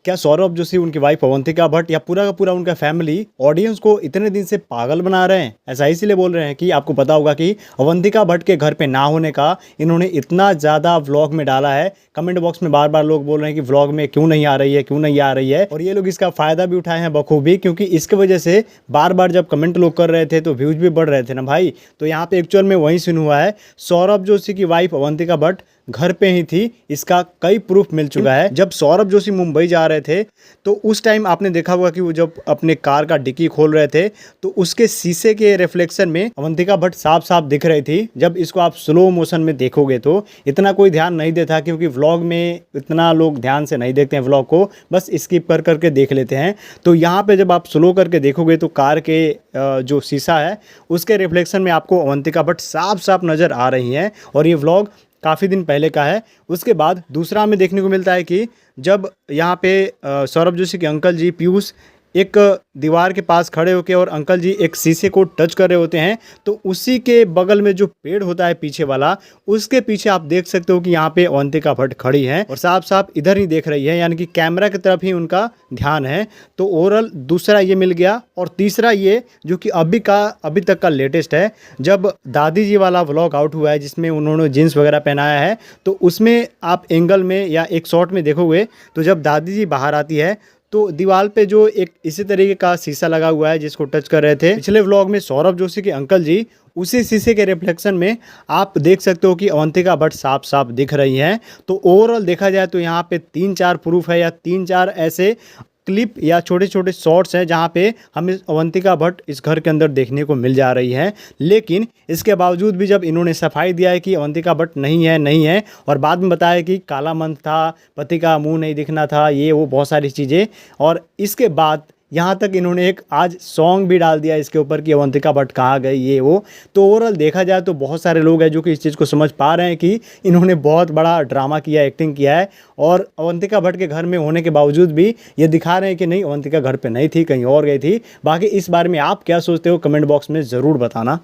क्या सौरभ जोशी, उनकी वाइफ अवंतिका भट्ट या पूरा का पूरा उनका फैमिली ऑडियंस को इतने दिन से पागल बना रहे हैं? ऐसा इसीलिए बोल रहे हैं कि आपको पता होगा कि अवंतिका भट्ट के घर पे ना होने का इन्होंने इतना ज़्यादा व्लॉग में डाला है। कमेंट बॉक्स में बार बार लोग बोल रहे हैं कि व्लॉग में क्यों नहीं आ रही है, क्यों नहीं आ रही है, और ये लोग इसका फ़ायदा भी उठाए हैं बखूबी, क्योंकि इसके वजह से बार बार जब कमेंट लोग कर रहे थे तो व्यूज़ भी बढ़ रहे थे ना भाई। तो यहाँ पे एक्चुअल में वही सीन हुआ है। सौरभ जोशी की वाइफ अवंतिका भट्ट घर पे ही थी, इसका कई प्रूफ मिल चुका है। जब सौरभ जोशी मुंबई जा रहे थे तो उस टाइम आपने देखा होगा कि वो जब अपने कार का डिक्की खोल रहे थे तो उसके शीशे के रिफ्लेक्शन में अवंतिका भट्ट साफ साफ दिख रही थी। जब इसको आप स्लो मोशन में देखोगे तो इतना कोई ध्यान नहीं देता, क्योंकि व्लॉग में इतना लोग ध्यान से नहीं देखते हैं व्लॉग को, बस स्किप कर करके देख लेते हैं। तो यहाँ पे जब आप स्लो करके देखोगे तो कार के जो शीशा है उसके रिफ्लेक्शन में आपको अवंतिका भट्ट साफ साफ नज़र आ रही हैं, और ये व्लॉग काफ़ी दिन पहले का है। उसके बाद दूसरा हमें देखने को मिलता है कि जब यहाँ पे सौरभ जोशी के अंकल जी पीयूष एक दीवार के पास खड़े होकर और अंकल जी एक शीशे को टच कर रहे होते हैं, तो उसी के बगल में जो पेड़ होता है पीछे वाला, उसके पीछे आप देख सकते हो कि यहाँ पे अवंतिका भट्ट खड़ी हैं और साफ साफ इधर ही देख रही है, यानी कि कैमरा की तरफ ही उनका ध्यान है। तो ओवरऑल दूसरा ये मिल गया। और तीसरा ये जो कि अभी तक का लेटेस्ट है, जब दादी जी वाला व्लॉग आउट हुआ है जिसमें उन्होंने जीन्स वगैरह पहनाया है, तो उसमें आप एंगल में या एक शॉट में देखोगे तो जब दादी जी बाहर आती है तो दीवार पे जो एक इसी तरीके का शीशा लगा हुआ है जिसको टच कर रहे थे पिछले व्लॉग में सौरभ जोशी के अंकल जी, उसी शीशे के रिफ्लेक्शन में आप देख सकते हो कि अवंतिका भट्ट साफ साफ दिख रही हैं। तो ओवरऑल देखा जाए तो यहाँ पे 3-4 प्रूफ है या 3-4 ऐसे क्लिप या छोटे छोटे शॉर्ट्स हैं जहाँ पे हमें अवंतिका भट्ट इस घर के अंदर देखने को मिल जा रही है। लेकिन इसके बावजूद भी जब इन्होंने सफाई दिया है कि अवंतिका भट्ट नहीं है और बाद में बताया कि काला मंथ था, पति का मुंह नहीं दिखना था, ये वो बहुत सारी चीज़ें, और इसके बाद यहाँ तक इन्होंने एक आज सॉन्ग भी डाल दिया इसके ऊपर कि अवंतिका भट्ट कहाँ गई, ये वो। तो ओवरऑल देखा जाए तो बहुत सारे लोग हैं जो कि इस चीज़ को समझ पा रहे हैं कि इन्होंने बहुत बड़ा ड्रामा किया, एक्टिंग किया है, और अवंतिका भट्ट के घर में होने के बावजूद भी ये दिखा रहे हैं कि नहीं, अवंतिका घर पे नहीं थी, कहीं और गई थी। बाकी इस बारे में आप क्या सोचते हो कमेंट बॉक्स में ज़रूर बताना।